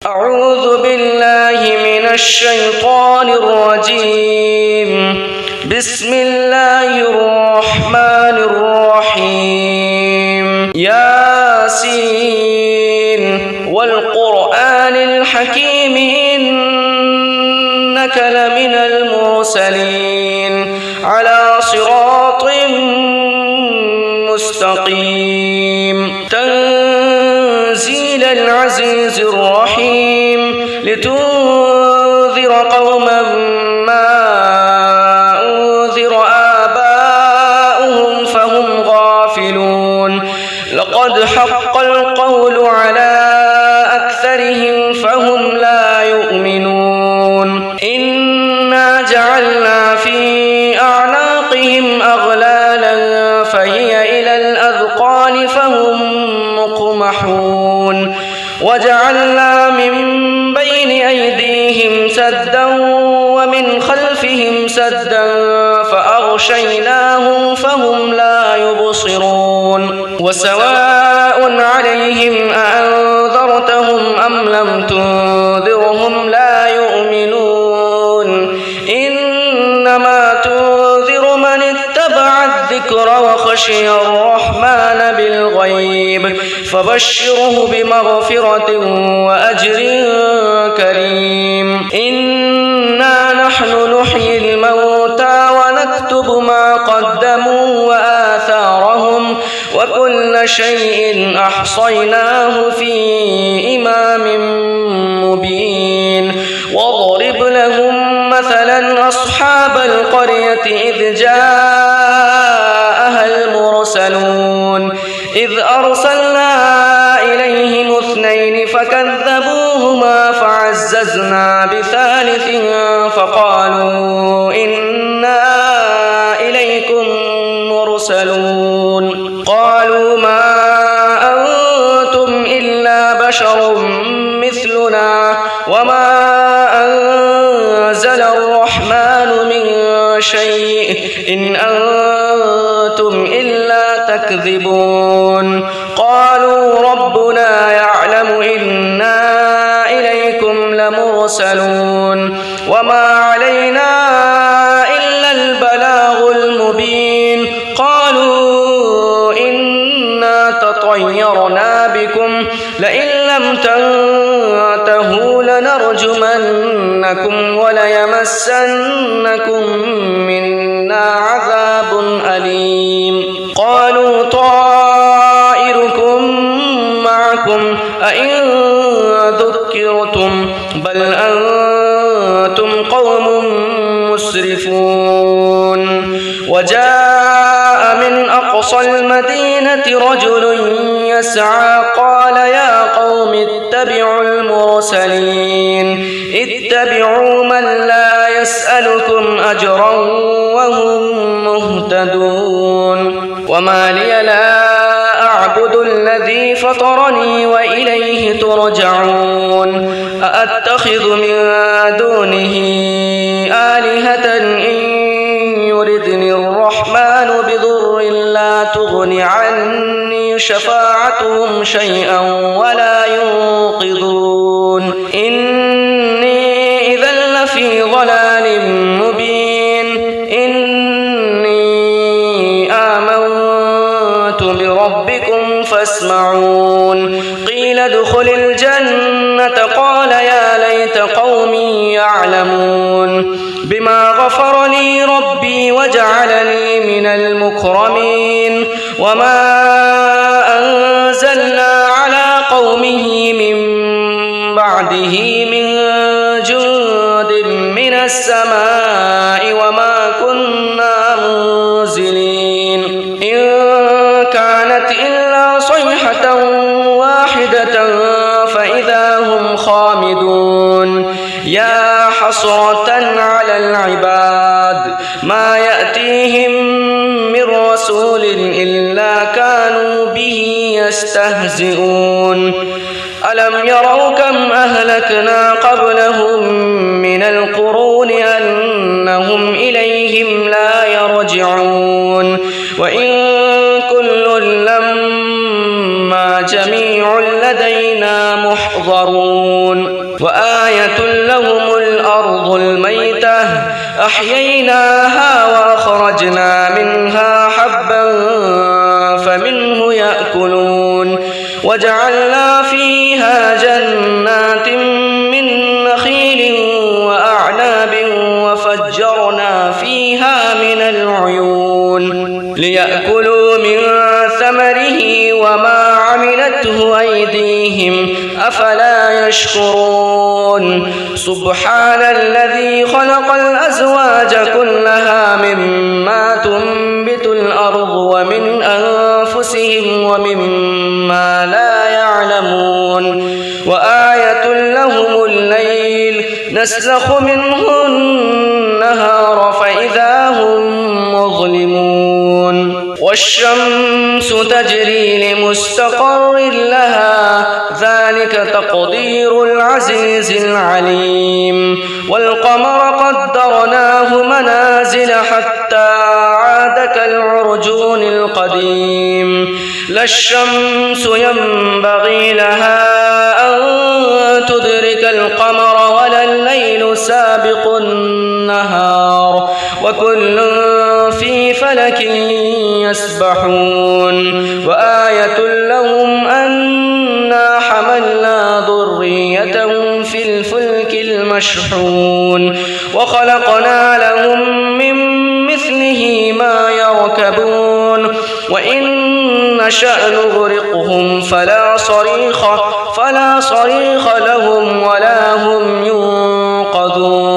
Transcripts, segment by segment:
أعوذ بالله من الشيطان الرجيم. بسم الله الرحمن الرحيم. ياسين والقرآن الحكيم إنك لمن المرسلين على صراط مستقيم. تنزيل العزيز الرحيم لتنذر قوما ما أنذر آباؤهم فهم غافلون. لقد حق القول على أكثرهم فهم لا يؤمنون. إنا جعلنا في أعناقهم أغلالا فهي إلى الأذقان فهم مقمحون. وجعلنا من بين أيديهم سدا ومن خلفهم سدا فأغشيناهم فهم لا يبصرون. وسواء عليهم أأنذرتهم أم لم تنذرهم لا يؤمنون. إنما تنذر من اتبع الذكر وخشي الرحمن بالغيب فبشره بمغفرة وأجر كريم. إنا نحن نحيي الموتى ونكتب ما قدموا وآثارهم وكل شيء أحصيناه في إمام مبين. واضرب لهم مثلا أصحاب القرية إذ جاءها المرسلون إذ أرسلنا إليهم 2 فكذبوهما فعززنا بثالث فقالوا إنا إليكم مرسلون. قالوا ما أنتم إلا بشر مثلنا وما أنزل الرحمن من شيء إن أنتم إلا تكذبون. قالوا ربنا يعلم إنا إليكم لمرسلون وما علينا إلا البلاغ المبين. قالوا إنا تطيرنا بكم لئن لم تنتهوا لنرجمنكم وليمسنكم منا عذاب أليم. قالوا طائركم معكم أئن ذكرتم بل أنتم قوم مسرفون. وجاء من أقصى المدينة رجل يسعى قال يا قوم اتبعوا المرسلين اتبعوا من لا يسألكم أجرا وهم مهتدون. وما لي لا أعبد الذي فطرني وإليه ترجعون. أأتخذ من دونه آلهة إن يردني الرحمن بضر لا تغن عني شفاعتهم شيئا ولا ينقذون. إني إذا لفي ضلال مبين. إني آمنت بربكم فاسمعون. قيل ادخل الجنة قال يا ليت قومي يعلمون بما غفر لي ربي وجعلني من المكرمين. وما أنزلنا على قومه من بعده من جند من السماء وما كنا منزلين. إن كانت إلا صيحة واحدة فإذا هم خامدون. يا حسرة على العباد ما يأتيهم من رسول إلا كانوا به يستهزئون. ألم يروا كم أهلكنا قبلهم من القرون أنهم إليهم لا يرجعون. وإن كل لما جميع لدينا محضرون. وآية لهم الأرض الميتة أحييناها وأخرجنا منها حبا فمنه يأكلون وجعلنا فيها جنات من نخيل وأعناب وفجرنا فيها من العيون ليأكلوا من ثمره وما عملته أيديهم أفلا يشكرون سبحان الذي خلق الأزواج كلها مما تنبت الأرض ومن أنفسهم ومما لا يعلمون وآية لهم الليل نسلخ منه النهار فإذا هم مظلمون والشمس تجري لمستقر لها ذلك تقدير العزيز العليم والقمر قدرناه منازل حتى عاد كالعرجون القديم لا الشمس ينبغي لها أن تدرك القمر ولا الليل سابق النهار وكل في فلك يسبحون وآية لهم أنا حملنا ذريتهم في الفلك المشحون وخلقنا لهم من مثله ما يركبون وإن نشأ نغرقهم فلا صريخ لهم ولا هم ينقذون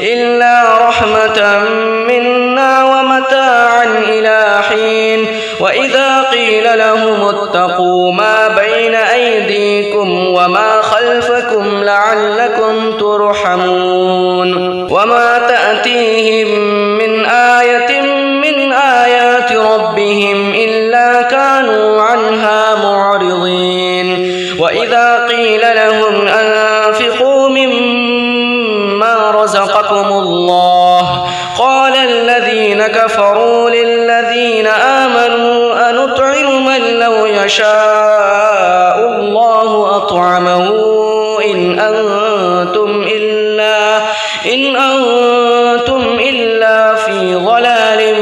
إلا رحمة منا ومتاعا إلى حين وإذا قيل لهم اتقوا ما بين أيديكم وما خلفكم لعلكم ترحمون وما تأتيهم من آية من آيات ربهم إلا كانوا عنها معرضين وإذا قيل لهم أنفقوا مما رزقكم الله قال الذين كفروا للذين آمنوا أنطعم من لو يشاء الله أطعمه إن أنتم إلا في ضلال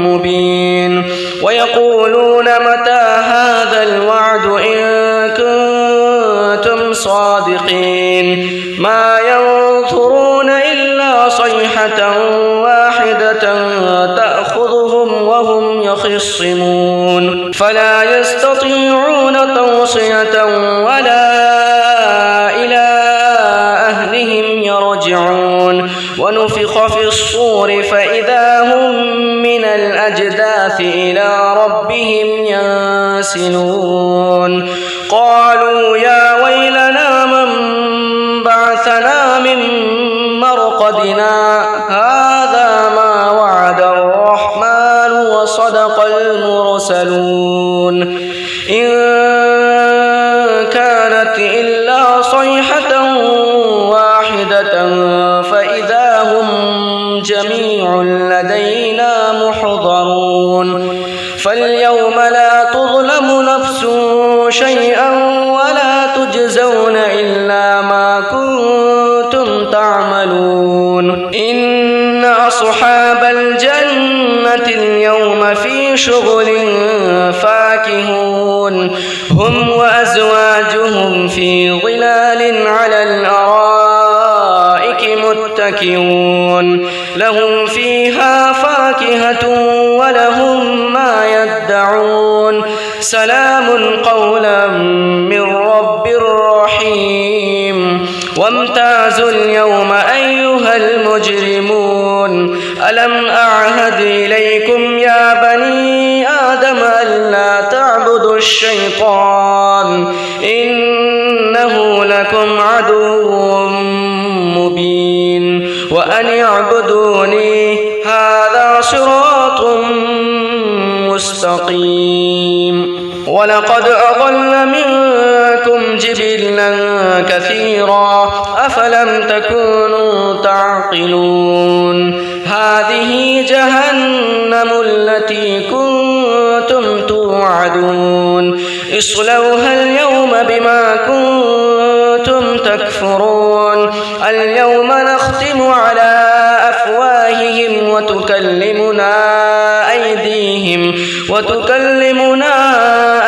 مبين ويقولون متى هذا الوعد إن كنتم صادقين ما ينظرون إلا صيحة واحدة تأخذهم وهم يخصمون فلا يستطيعون توصية ولا إلى أهلهم يرجعون ونفخ في الصور فإذا هم من الأجداث إلى ربهم ينسلون قالوا يا ويلنا من بعثنا من مرقدنا هذا ما وعد الرحمن وصدق المرسلون إن كانت إلا صيحة واحدة فإذا هم جميع لدينا محضرون فاليوم لا تظلم نفس شيئا ولا تجزون إلا ما كنتم تعملون إن أصحاب الجنة اليوم في شغل فاكهون هم وأزواجهم في ظلال على الأرائك متكئون لهم فيها فاكهة ولهم ما يدعون سلام قولا من رب رحيم وامتازوا اليوم أيها المجرمون ألم أعهد إليكم يا بني آدم ألا تعبدوا الشيطان إنه لكم عدو مبين وأن اعبدوني هذا صراط مستقيم ولقد أضل منكم جبلا كثيرا أفلم تكونوا تعقلون هذه جهنم التي كنتم توعدون اصلوها اليوم بما كنتم تكفرون اليوم نختم على أفواههم وتكلمنا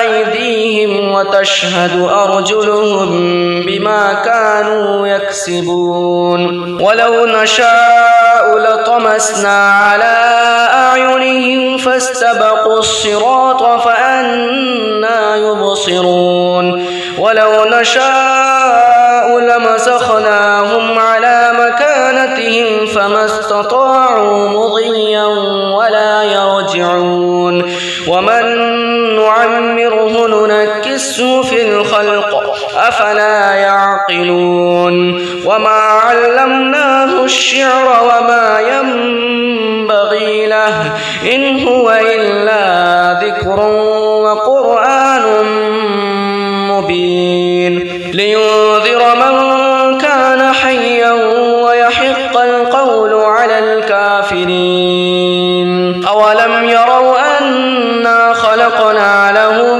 أيديهم وتشهد أرجلهم بما كانوا يكسبون ولو نشاء لطمسنا على أعينهم فاستبقوا الصراط فأنى يبصرون ولو نشاء لمسخناهم على مكانتهم فما استطاعوا مضيا ولا يرجعون ومن نعمره ننكسه في الخلق أفلا يعقلون وما علمناه الشعر وما ينبغي له إن هو إلا ذكر وقرآن مبين لينذر من كان حيا ويحق القول على الكافرين أولم يروا أنا خلقنا لهم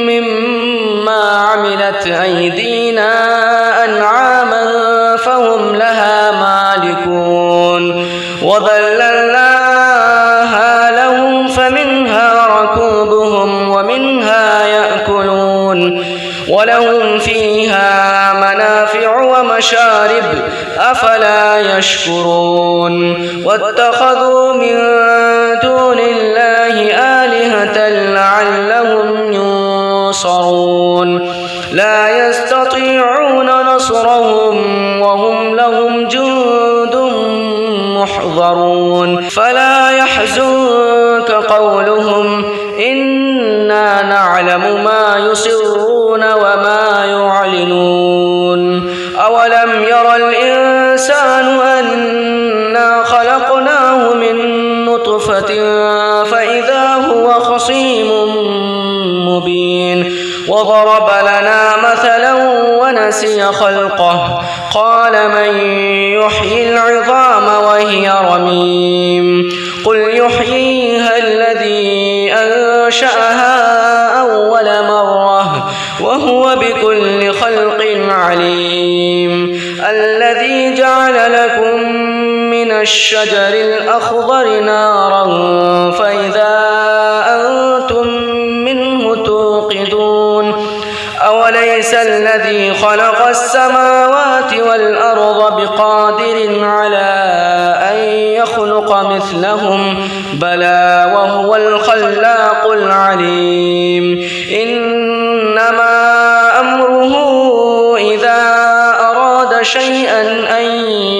مما عملت أيدينا أنعاما فهم لها مالكون وذللناها لهم فمنها ركوبهم ومنها يأكلون ولهم فيها منافع ومشارب أفلا يشكرون واتخذوا من دون الله آلهة لعلهم ينصرون لا يستطيعون نصرهم وهم لهم جند محضرون فلا يحزنك قولهم إنا نعلم ما يسرون وما يعلنون أولم ير الإنسان أنا خلقناه من نطفة فإذا هو خصيم مبين وضرب لنا مثلا ونسي خلقه قال من يحيي العظام وهي رميم قل يحييها الذي أنشأها أول مرة وهو بكل خلق عليم الذي جعل لكم من الشجر الأخضر نارا فإذا أنتم منه توقدون أوليس الذي خلق السماوات والأرض بقادر على أن يخلق مثلهم بلى وهو الخلاق العليم إنما أمره إذا أراد شيئا أن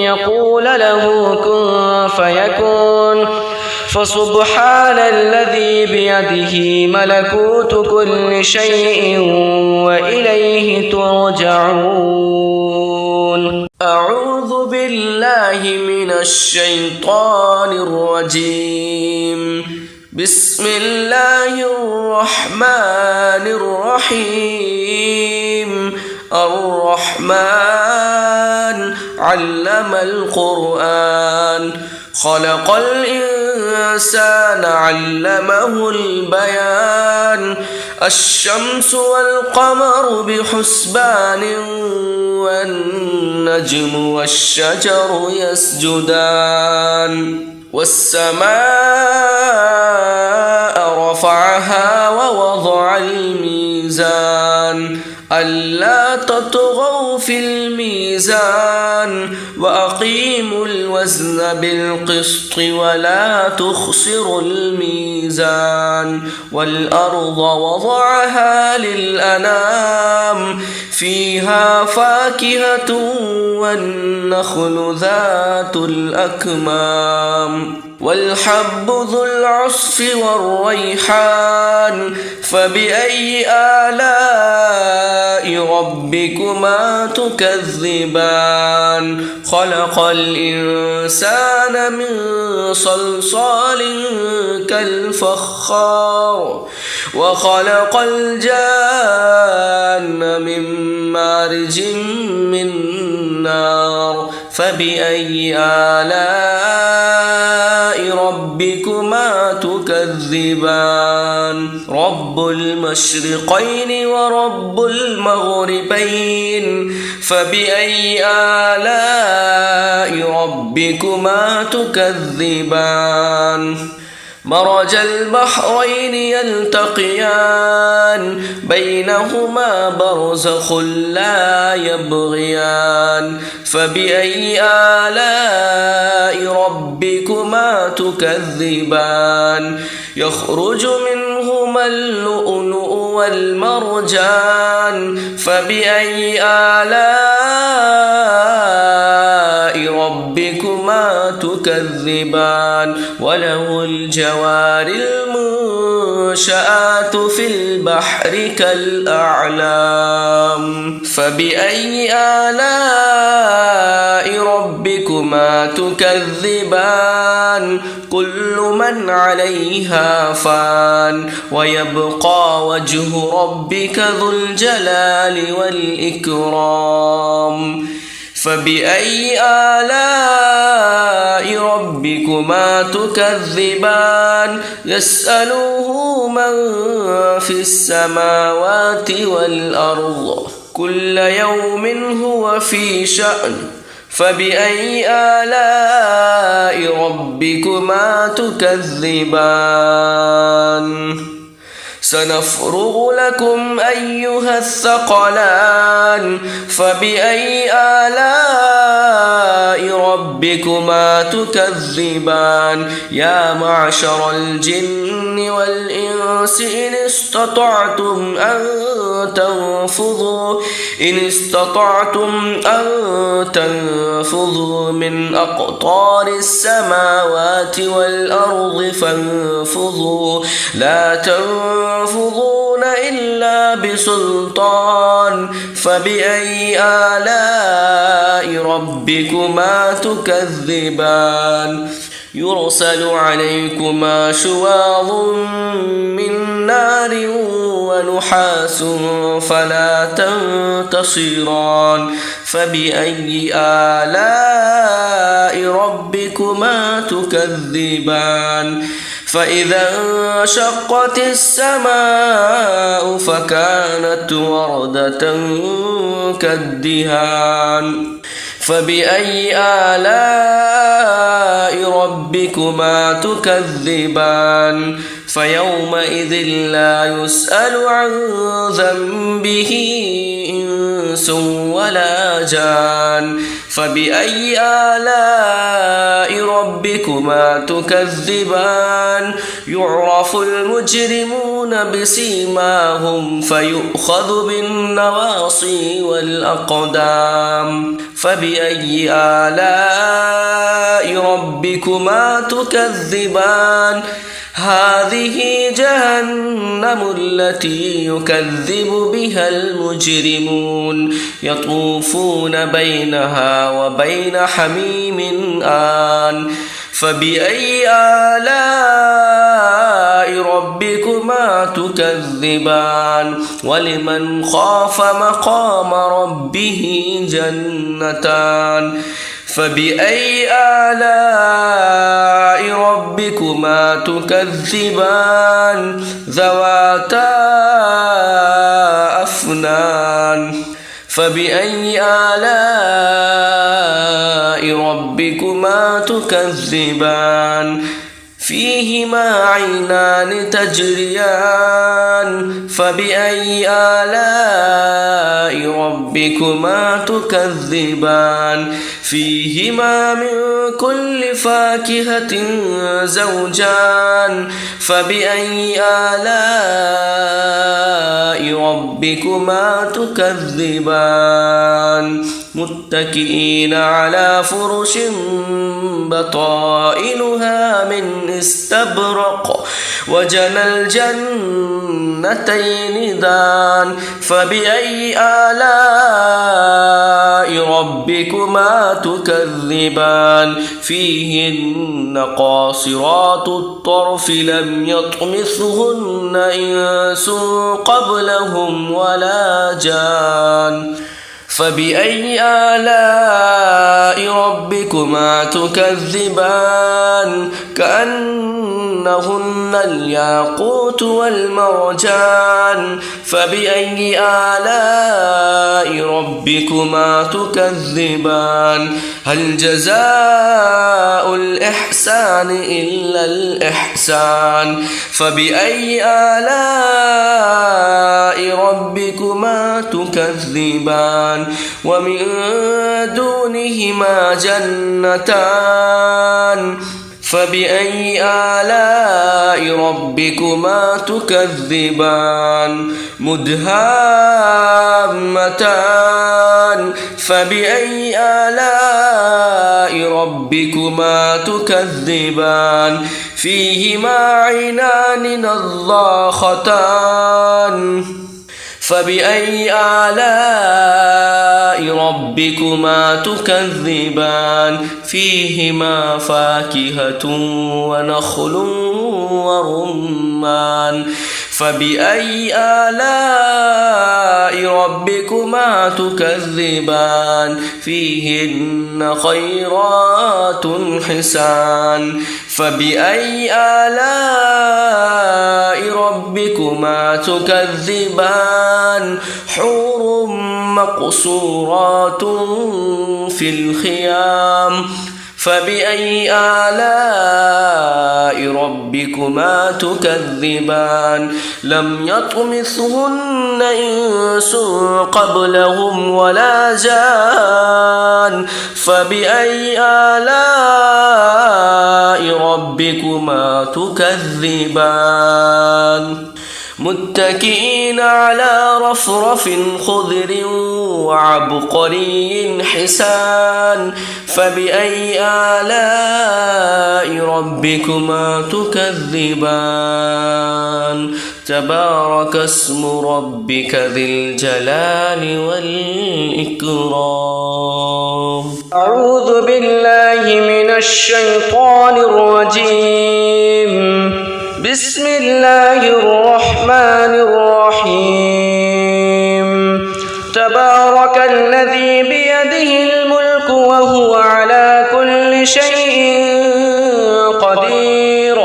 يقول له كن فيكون فسبحان الذي بيده ملكوت كل شيء وإليه ترجعون أعوذ بالله من الشيطان الرجيم بسم الله الرحمن الرحيم الرحمن علم القرآن خلق الإنسان علمه البيان الشمس والقمر بحسبان والنجم والشجر يسجدان والسماء رفعها ووضع الميزان ألا تطغوا في الميزان وأقيموا الوزن بالقسط ولا تخسروا الميزان والأرض وضعها للأنام فيها فاكهة والنخل ذات الأكمام والحب ذو العصف والريحان فبأي آلاء ربكما تكذبان خلق الإنسان من صلصال كالفخار وخلق الجان من مارج من نار فبأي آلاء ربكما تكذبان رب المشرقين ورب المغربين فبأي آلاء ربكما تكذبان مرج البحرين يلتقيان بينهما برزخ لا يبغيان فبأي آلاء ربكما تكذبان يخرج منهما اللؤلؤ والمرجان فبأي آلاء ربكما تكذبان وله الجوار المنشآت في البحر كالأعلام فبأي آلاء ربكما تكذبان كل من عليها فان ويبقى وجه ربك ذو الجلال والإكرام فبأي آلاء ربكما تكذبان يسأله من في السماوات والأرض كل يوم هو في شأن فبأي آلاء ربكما تكذبان سنفرغ لكم أيها الثقلان فبأي آلاء ربكما تكذبان يا معشر الجن والإنس إن استطعتم أن تنفذوا من أقطار السماوات والأرض فانفذوا لا تنفذون إلا بسلطان فبأي آلاء ربكما تكذبان يرسل عليكما شواظ من نار ونحاس فلا تنتصران فبأي آلاء ربكما تكذبان فإذا انشقت السماء فكانت وردة كالدهان فبأي آلاء ربكما تكذبان فيومئذ لا يسأل عن ذنبه إنس ولا جان فبأي آلاء ربكما تكذبان يعرف المجرمون بسيماهم فيؤخذ بالنواصي والأقدام فبأي آلاء ربكما تكذبان هذه جهنم التي يكذب بها المجرمون يطوفون بينها وبين حميم آن فبأي آلاء ربكما تكذبان ولمن خاف مقام ربه جنتان فبأي آلاء ربكما تكذبان ذواتا أفنان فبأي آلاء ربكما تكذبان فيهما عينان تجريان فبأي آلاء ربكما تكذبان فيهما من كل فاكهة زوجان فبأي آلاء ربكما تكذبان متكئين على فرش بطائنها من استبرق وجنى الجنتين دان فبأي آلاء ربكما تكذبان فيهن قاصرات الطرف لم يطمثهن إنس قبلهم ولا جان فبأي آلاء ربكما تكذبان كأنهن الياقوت والمرجان فبأي آلاء ربكما تكذبان هل جزاء الإحسان إلا الإحسان فبأي آلاء ربكما تكذبان ومن دونهما جنتان فبأي آلاء ربكما تكذبان مدهامتان فبأي آلاء ربكما تكذبان فيهما عينان نضاختان فبأي آلاء ربكما تكذبان فيهما فاكهة ونخل ورمان فبأي آلاء ربكما تكذبان فيهن خيرات حسان فبأي آلاء ربكما تكذبان حور مقصورات في الخيام فبأي آلاء ربكما تكذبان لم يطمثهن إنس قبلهم ولا جان فبأي آلاء ربكما تكذبان متكئين على رفرف خضر وعبقري حسان فبأي آلاء ربكما تكذبان تبارك اسم ربك ذي الجلال والإكرام أعوذ بالله من الشيطان الرجيم بسم الله الرحمن الرحيم تبارك الذي بيده الملك وهو على كل شيء قدير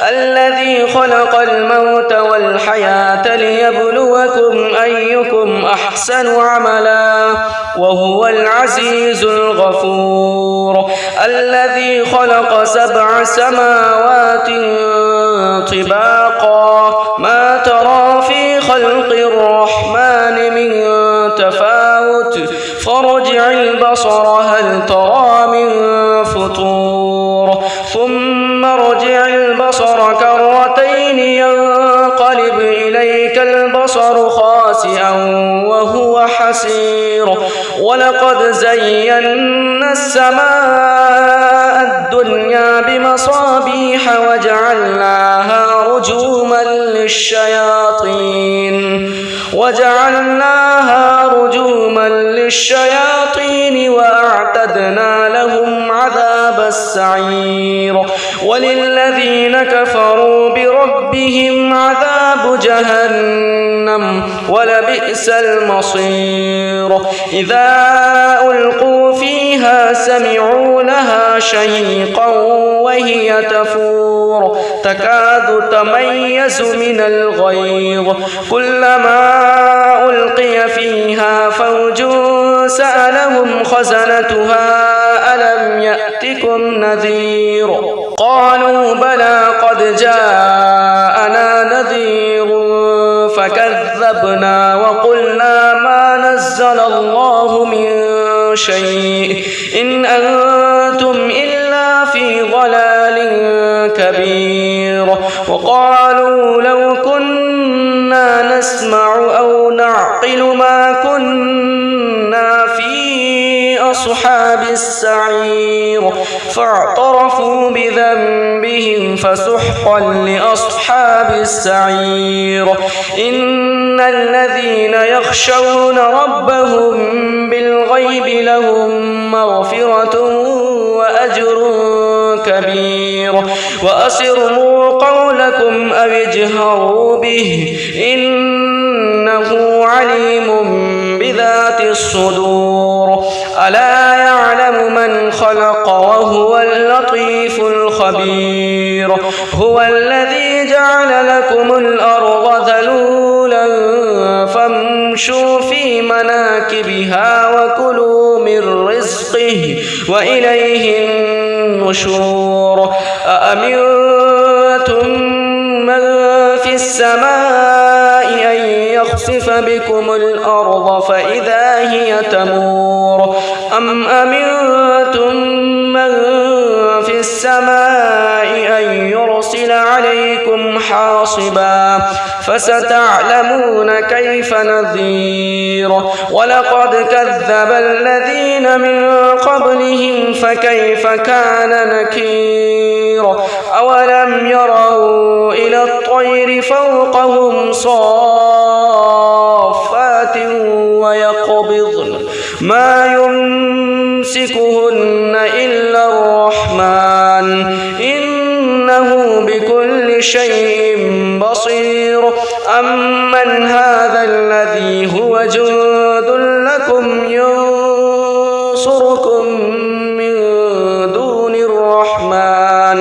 الذي خلق الموت والحياة ليبلوكم أيكم أحسن عملا وهو العزيز الغفور الذي خلق 7 سماوات طباقا ما ترى في خلق الرحمن من تفاوت فارجع البصر هل ترى من فطور ثم ارجع البصر كرتين ينقلب إليك البصر خاسئا وهو حسير ولقد زينا السماء الدنيا بمصابيح وجعلناها رجوما للشياطين وأعتدنا لهم عذاب السعير وللذين كفروا بربهم عذاب جهنم ولبئس المصير إذا ألقوا فيها سمعوا لها شهيقا وهي تفور تكاد تميز من الغيظ كلما ألقي فيها فوج سألهم خزنتها ألم يأتكم نذير قالوا بلى قد جاءنا نذير فكذبنا وقلنا ما نزل الله من شيء إن أنتم إلا في ضلال كبير وقالوا لو كنا نسمع أو نعقل ما كنا في أصحاب السعير فاعترفوا بذنبهم فسحقا لأصحاب السعير إن الذين يخشون ربهم بالغيب لهم مغفرة وأجر كبير وأسروا قولكم أو اجهروا به إنه عليم بذات ذات الصدور ألا يعلم من خلق وهو اللطيف الخبير هو الذي جعل لكم الأرض ذلولا فامشوا في مناكبها وكلوا من رزقه وإليه النشور أأمنتم من في السماء أن يخسف بكم الأرض فإذا هي تمور أم أمنتم من في السماء أن يرسل عليكم حاصبا فستعلمون كيف نذير ولقد كذب الذين من قبلهم فكيف كان نكير أولم يروا إلى الطير فوقهم صافات ويقبضن ما يمسكهن إلا الرحمن إنه بكل شيء بصير أمن هذا الذي هو جند لكم ينصركم من دون الرحمن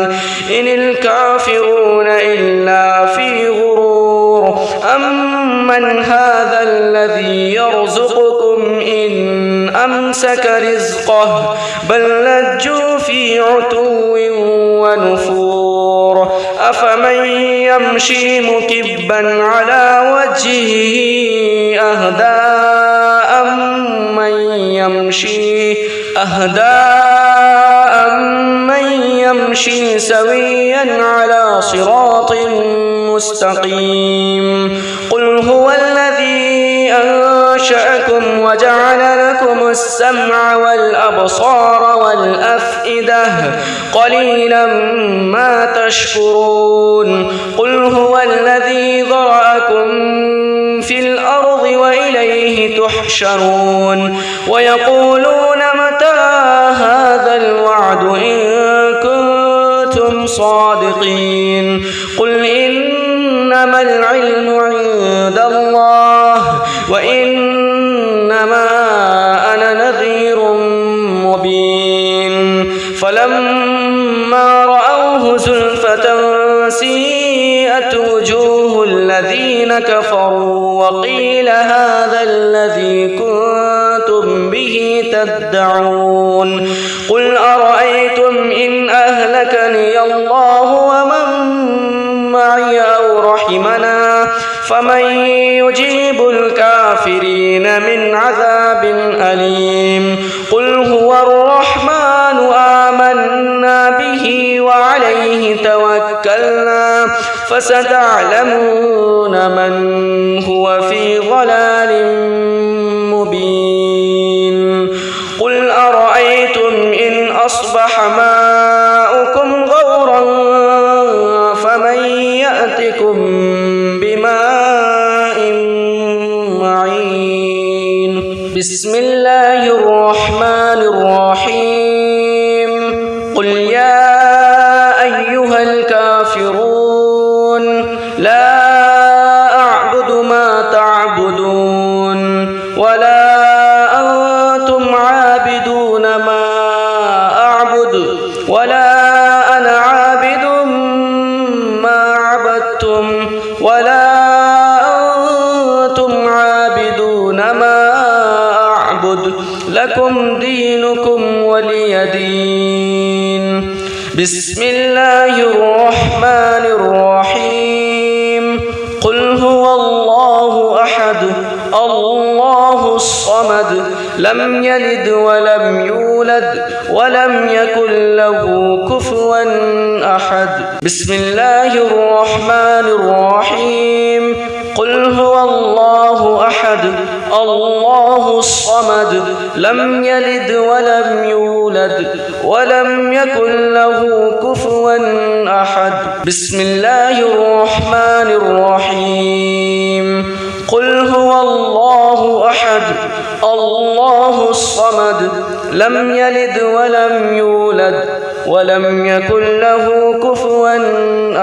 إن الكافرون إلا في غرور أمن هذا الذي يرزقكم إن أمسك رزقه بل لجوا في عتو ونفور أفمن يمشي مكبا على وجهه أهدى أمن يمشي سويا على صراط مستقيم قل هو الذي أنشأكم وجعل لكم السمع والأبصار والأفئدة قليلا ما تشكرون قل هو الذي ذرأكم في الأرض وإليه تحشرون ويقولون متى هذا الوعد إن كنتم صادقين قل إنما العلم عند الله وإنما أنا نذير مبين فلما رأوه زلفة سيئت وجوه الذين كفروا وقيل هذا الذي كنتم به تدعون قل أرأيتم إن أهلكني الله ومن معي أو رحمنا فمن يجيب الكافرين من عذاب أليم قل هو الرحمن آمنا به وعليه توكلنا فستعلمون من هو في ضلال مبين قل أرأيتم إن أصبح ماؤكم غورا فمن يأتكم بماء معين بسم الله الرحمن الرحيم قل يا أيها الكافرون لا أعبد ما تعبدون ولا أنتم عابدون ما أعبد ولا أنا عابد ما عبدتم ولا أنتم عابدون ما أعبد لكم دينكم ولي دين بسم الله الرحمن الرحيم قل هو الله أحد الله الصمد لم يلد ولم يولد ولم يكن له كفوا أحد بسم الله الرحمن الرحيم قل هو الله أحد الله الصمد لم يلد ولم يولد ولم يكن له كفوا أحد بسم الله الرحمن الرحيم قل هو الله أحد الله الصمد لم يلد ولم يولد ولم يكن له كفوا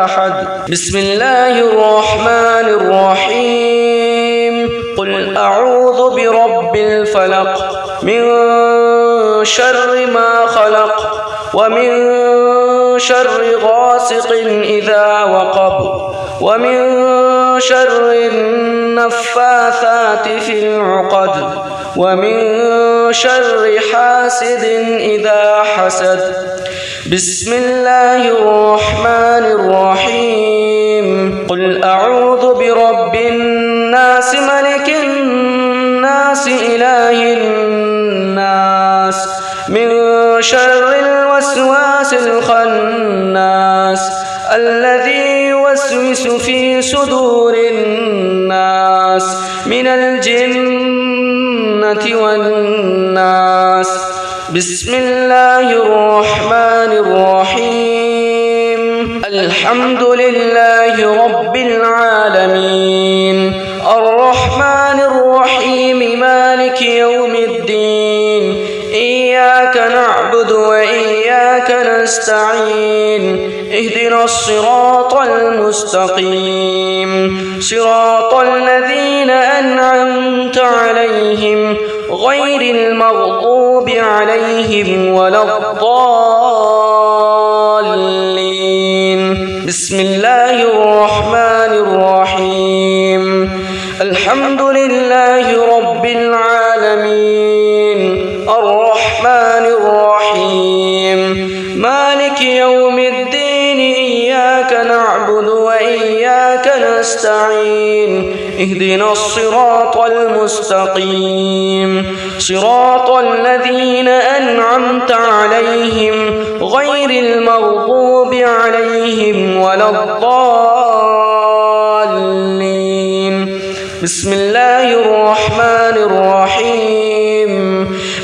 أحد بسم الله الرحمن الرحيم قل أعوذ برب الفلق من شر ما خلق ومن شر غاسق إذا وقب ومن شر النفاثات في العقد ومن شر حاسد إذا حسد. بسم الله الرحمن الرحيم. قل أعوذ برب الناس ملك الناس إله الناس من شر الوسواس الخناس الذي يوسوس في صدور الناس من الجنة والناس. بسم الله الرحمن الرحيم. الحمد لله رب العالمين الرحمن الرحيم مالك يوم الدين إياك نعبد وإياك نستعين اهدنا الصراط المستقيم صراط الذين أنعمت عليهم غير المغضوب عليهم ولا الضالين. بسم الله الرحمن الرحيم. الحمد لله رب العالمين الرحمن الرحيم مالك يوم الدين إياك نعبد وإياك نستعين اهدنا الصراط المستقيم صراط الذين أنعمت عليهم غير المغضوب عليهم ولا الضالين. بسم الله الرحمن الرحيم.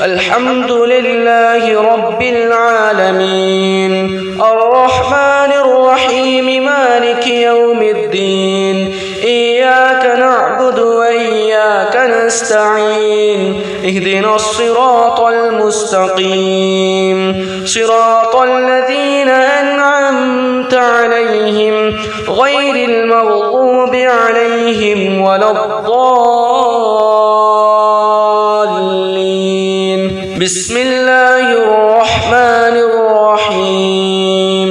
الحمد لله رب العالمين الرحمن الرحيم مالك يوم الدين إياك نعبد وإياك نستعين اهدنا الصراط المستقيم صراط الذين أنعمت عليهم غير المغضوب عليهم ولا الضالين. بسم الله الرحمن الرحيم.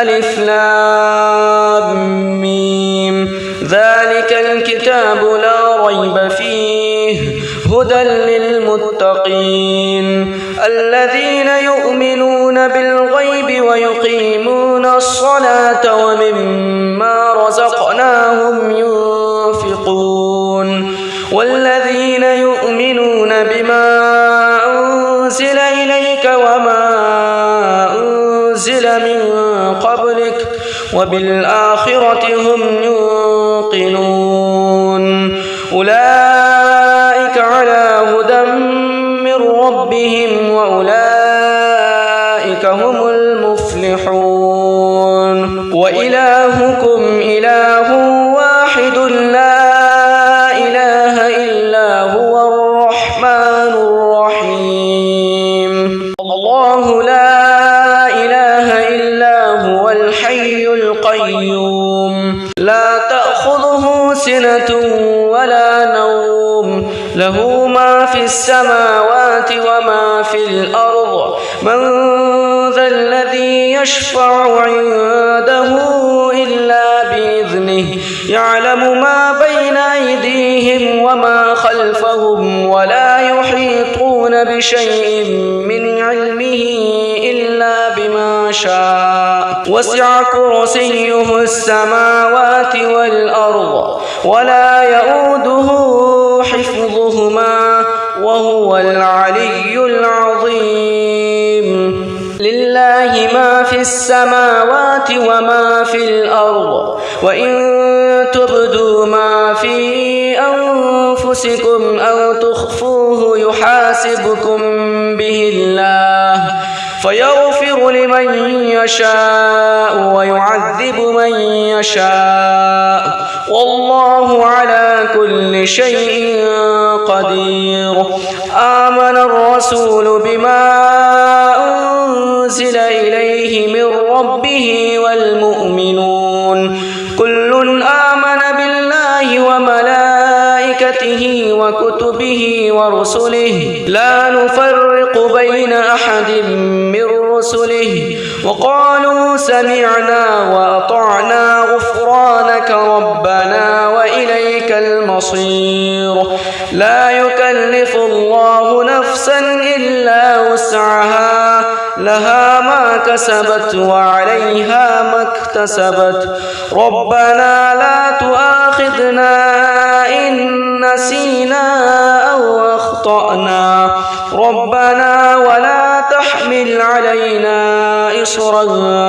ألف لام ميم. ذلك الكتاب لا ريب فيه هدى للمتقين الذين يؤمنون بالغيب ويقيمون الصلاة ومما رزقناهم ينفقون والذين يؤمنون بما أنزل إليك وما أنزل من قبلك وبالآخرة هم يوقنون أولئك على هدى من ربهم وأولئك هم المفلحون. وإلهكم إله واحد لا إله إلا هو الرحمن الرحيم. الله لا إله إلا هو الحي القيوم لا تأخذه سنة ولا نوم له ما في السماوات وما في الأرض من ذا الذي يشفع عنده إلا بإذنه يعلم ما بين أيديهم وما خلفهم ولا يحيطون بشيء من علمه إلا بما شاء وسع كرسيه السماوات والأرض ولا يؤوده حفظهما وهو العلي العظيم. لله ما في السماوات وما في الأرض وإن تبدوا ما في أنفسكم أو تخفوه يحاسبكم به الله فيغفر لمن يشاء ويعذب من يشاء والله على كل شيء قدير. آمن الرسول بما أنزل إليه من ربه والمؤمنون كل آمن بالله وملائكته وملائكته وكتبه ورسله لا نفرق بين أحد من رسله وقالوا سمعنا وأطعنا غفرانك ربنا وإليك المصير لا يكلف الله نفسا إلا وسعها لها ما كسبت وعليها ما اكتسبت ربنا لا تؤاخذنا إن نسينا أو أخطأنا ربنا ولا تحمل علينا إصرا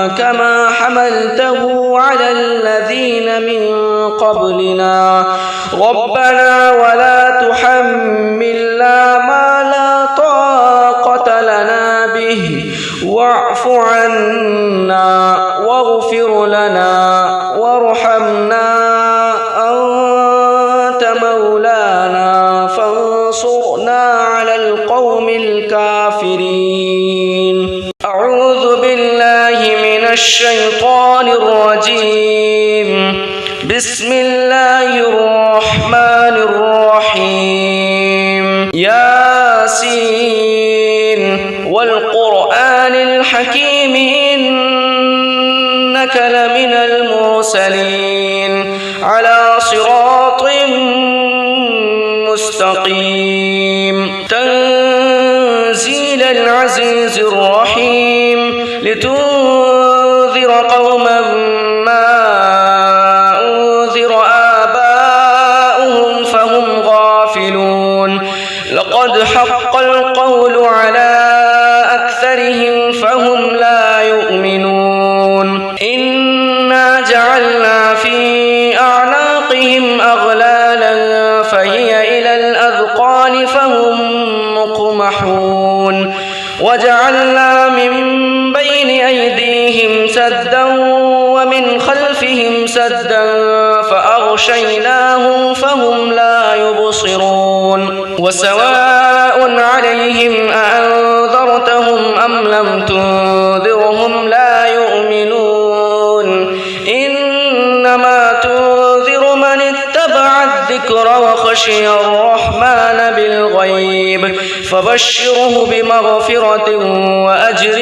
كما حملته على الذين من قبلنا ربنا ولا تحملنا ما لا طاقة لنا به واعف عنا واغفر لنا وارحمنا أنت مولانا فانصرنا على القوم الكافرين. أعوذ بالله من الشيطان الرجيم. بسم الله الرحمن الرحيم. ياسين والقرآن الحكيم إنك لمن المرسلين على صراط مستقيم تنزيل العزيز الرحيم لتنذر قوما ما أنذر آباؤهم فهم غافلون لقد حق القول على أكثرهم فهم لا يؤمنون إنا جعلنا في أعناقهم أغلالا فهي إلى الأذقان فهم مقمحون وجعلنا من بين أيديهم سدا ومن خلفهم سدا فأغشيناهم فهم لا يبصرون وسواء عليهم أأنذرتهم أم لم تنذرهم لا يؤمنون إنما تنذر من اتبع الذكر وخشي الرحمن بالغيب فبشره بمغفرة وأجر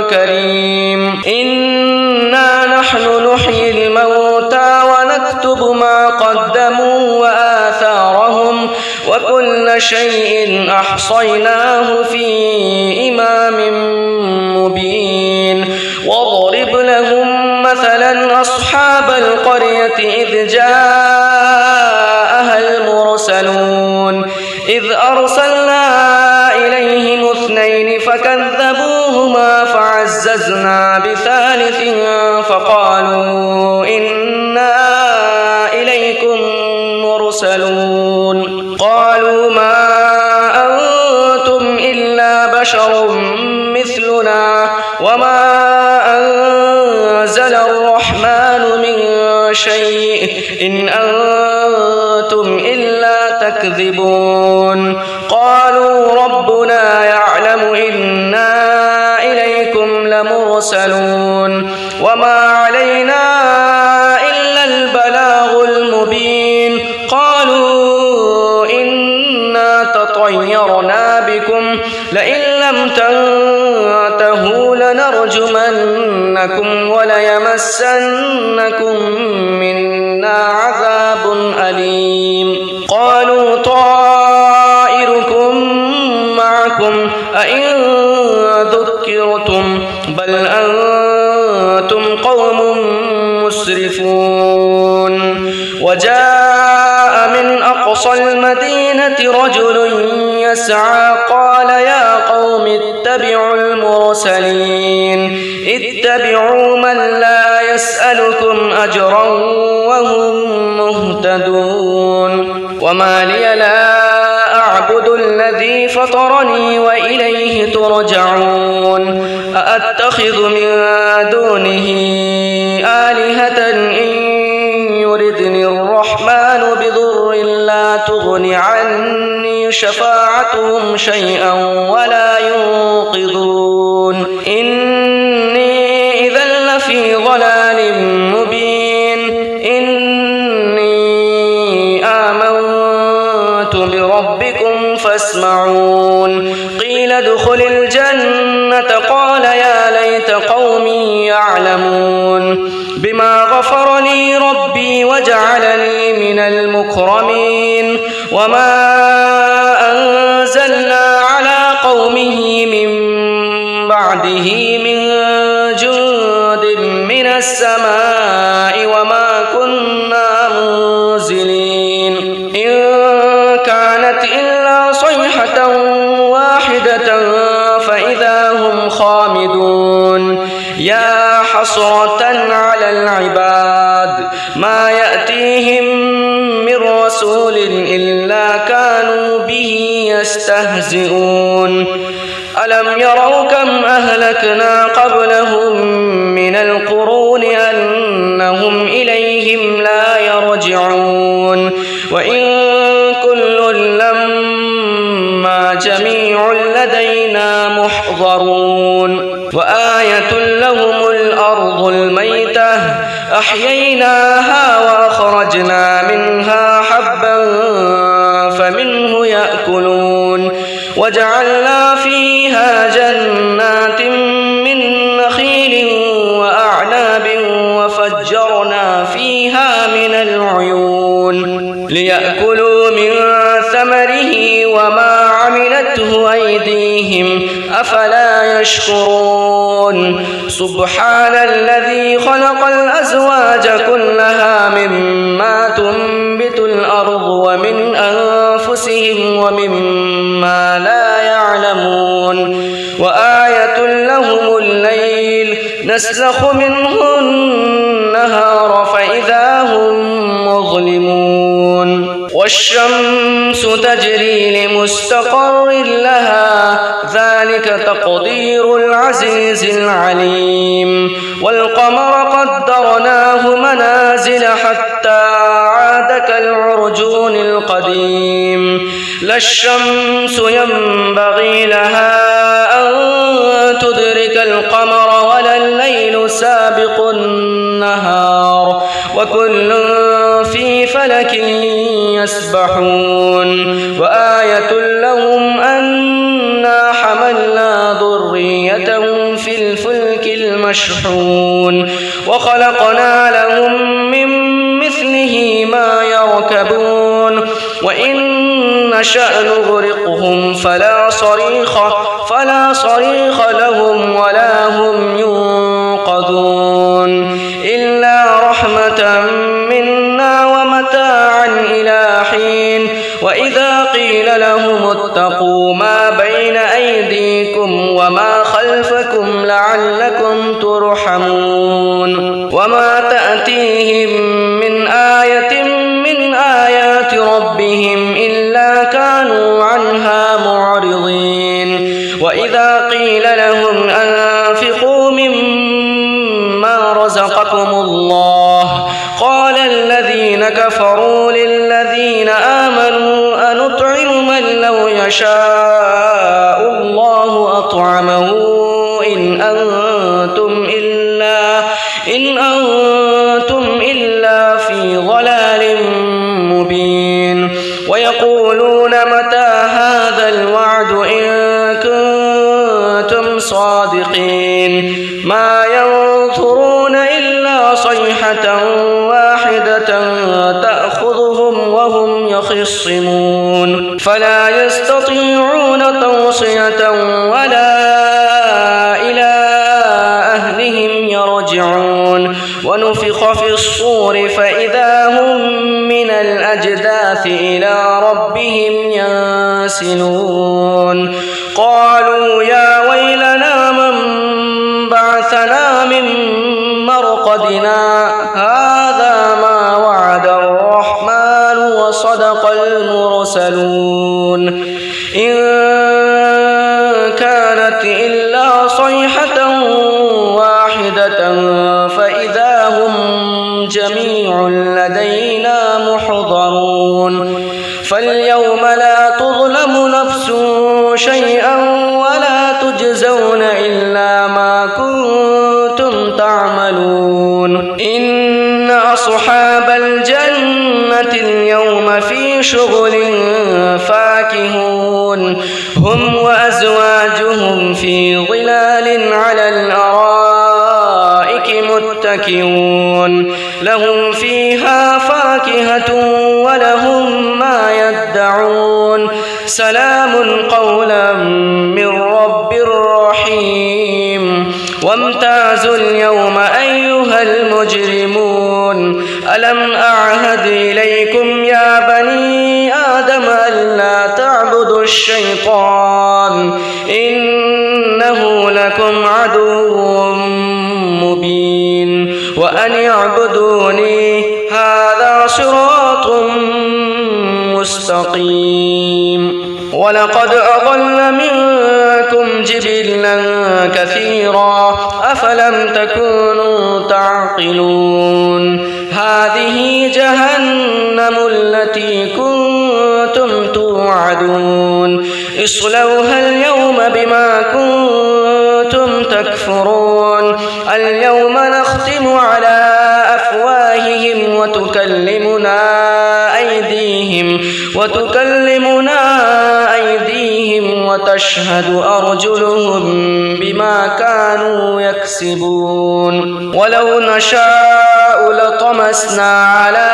كريم. إنا نحن نحيي الموتى ونكتب ما قدموا وآثارهم وكل شيء أحصيناه في إمام مبين. واضرب لهم مثلا أصحاب القرية إذ جاءها المرسلون إذ أرسلنا إليهم اثنين فكذبوهما فعززنا بثالث فقالوا إنا إليكم مرسلون قالوا ما أنتم إلا بشر مثلنا وما أنزل الرحمن من شيء إن أنتم إلا تكذبون قالوا ربنا يعلم إنا إليكم لمرسلون وما علينا إلا البلاغ المبين قالوا إنا تطيرنا بكم لئن لم تنتهوا لنرجمنكم وليمسنكم منا عذاب أليم قالوا طائركم معكم أئن ذكرتم بل أنتم قوم مسرفون. وجاء من أقصى المدينة رجل يسعى قال يا قوم اتبعوا المرسلين اتبعوا من لا يسألكم أجرا وهم مهتدون. وما لي لا أعبد الذي فطرني وإليه ترجعون أأتخذ من دونه آلهة إن يردني الرحمن بضر لا تغن عني شفاعتهم شيئا ولا ينقذون إني إذا لفي ضلال مبين. إني آمنت الجنة قال يا ليت قومي يعلمون بما غفر لي ربي وجعلني من المكرمين وما أنزلنا على قومه من بعده من جند من السماء وما كنا منزلين إن كانت إلا صيحة واحدة فإذا هم خامدون يا حسرة على العباد ما يأتيهم من رسول إلا كانوا به يستهزئون ألم يروا كم أهلكنا قبلهم من القرون أنهم إليهم لا يرجعون وإن كل لما جميع لدينا محضرون وآية لهم الأرض الميتة أحييناها وأخرجنا منها حبا فمنه يأكلون وجعلنا فيها جنات من نخيل وأعناب وفجرنا فيها من العيون ليأكلوا من ثمره وما عملته أيديهم أفلا يشكرون سبحان الذي خلق الأزواج كلها مما تنبت الأرض ومن أنفسهم ومما لا يعلمون وآية لهم الليل نسلخ منه النهار فإذا هم مظلمون والشمس تجري لمستقر لها ذلك تقدير العزيز العليم والقمر قدرناه منازل حتى عاد كالعرجون القديم لا الشمس ينبغي لها أن تدرك القمر ولا الليل سابق النهار وكل في فلك يسبحون وآية لهم أنا حملنا ذريتهم في الفلك المشحون وخلقنا لهم من مثله ما يركبون وإن نشأ نغرقهم فلا صريخ لهم ولا هم ينقذون إلا رحمة منا ومتاعا إلى حين وإذا قيل لهم اتقوا ما بين أيديكم وما خلفكم لعلكم ترحمون وما تأتيهم من آية من آيات ربهم إلا كانوا عنها معرضين وإذا قيل لهم أنفقوا مما رزقكم الله قال الذين كفروا للذين آمنوا أنطعم من لو يشاء الله أطعمه إن أنتم إلا في ضلال مبين ويقولون متى هذا الوعد إن كنتم صادقين ما ينظرون إلا صيحة واحدة تأخذهم وهم يخصمون فلا يستطيعون توصية ولا إلى أهلهم يرجعون ونفخ في الصور فإذا هم من الأجداث إلى ربهم ينسلون قالوا يا ويلنا من بعثنا من مرقدنا هذا ما وعد الرحمن وصدق المرسلون إن كانت إلا صيحة واحدة فإذا هم جميع لدينا محضرون فاليوم لا تظلم نفس شيئا ولا تجزون إلا ما كنتم تعملون إن أصحاب الجنة اليوم في شغل فاكهون هم وأزواجهم في في ظلال على الأرائك متكئون لهم فيها فاكهة ولهم ما يدعون سلام قولا من رب رحيم وامتازوا اليوم أيها المجرمون ألم أعهد إليكم يا بني آدم ألا تعبدوا الشيطان إنه لكم عدو مبين وأن اعبدوني هذا صراط مستقيم ولقد أضل منكم جبلا كثيرا أفلم تكونوا تعقلون هذه جهنم التي كنتم توعدون اصلوها اليوم بما كنتم تكفرون اليوم نختم على أفواههم وتكلمنا أيديهم وتشهد أرجلهم بما كانوا يكسبون ولو نشاء لطمسنا على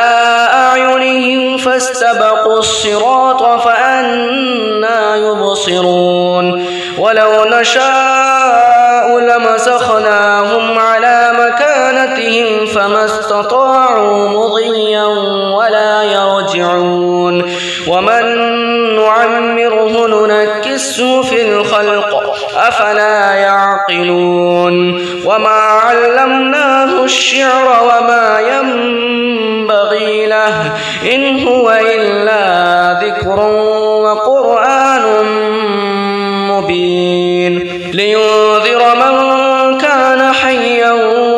أعينهم فاستبقوا الصراط فأنى يبصرون ولو نشاء لمسخناهم على مكانتهم فما استطاعوا مضيا ولا يرجعون ومن نعمره ننكسه في الخلق أفلا يعقلون وما علمناه الشعر وما ينبغي له إن هو إلا ذكر وقرآن مبين لينذر من كان حيا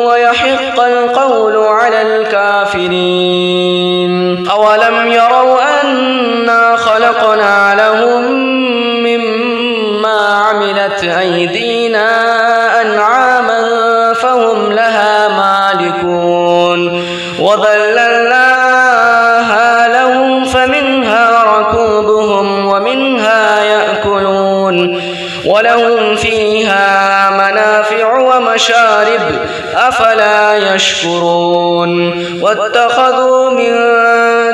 ويحق القول على الكافرين أولم يروا أنا خلقنا لهم مما عملت أيدينا أنعاما فهم لها مالكون وذللناها لهم فمنها ركوبهم ومنها يأكلون ولهم فيها منافع ومشارب أفلا يشكرون واتخذوا من